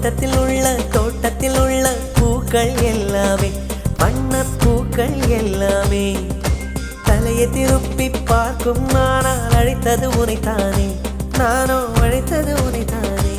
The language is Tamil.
தோட்டத்தில் உள்ள பூக்கள் எல்லாமே வண்ணப்பூக்கள் எல்லாமே தலையை திருப்பி பார்க்கும் நானால் அழைத்தது உனைத்தானே நானோ அழைத்தது உனைத்தானே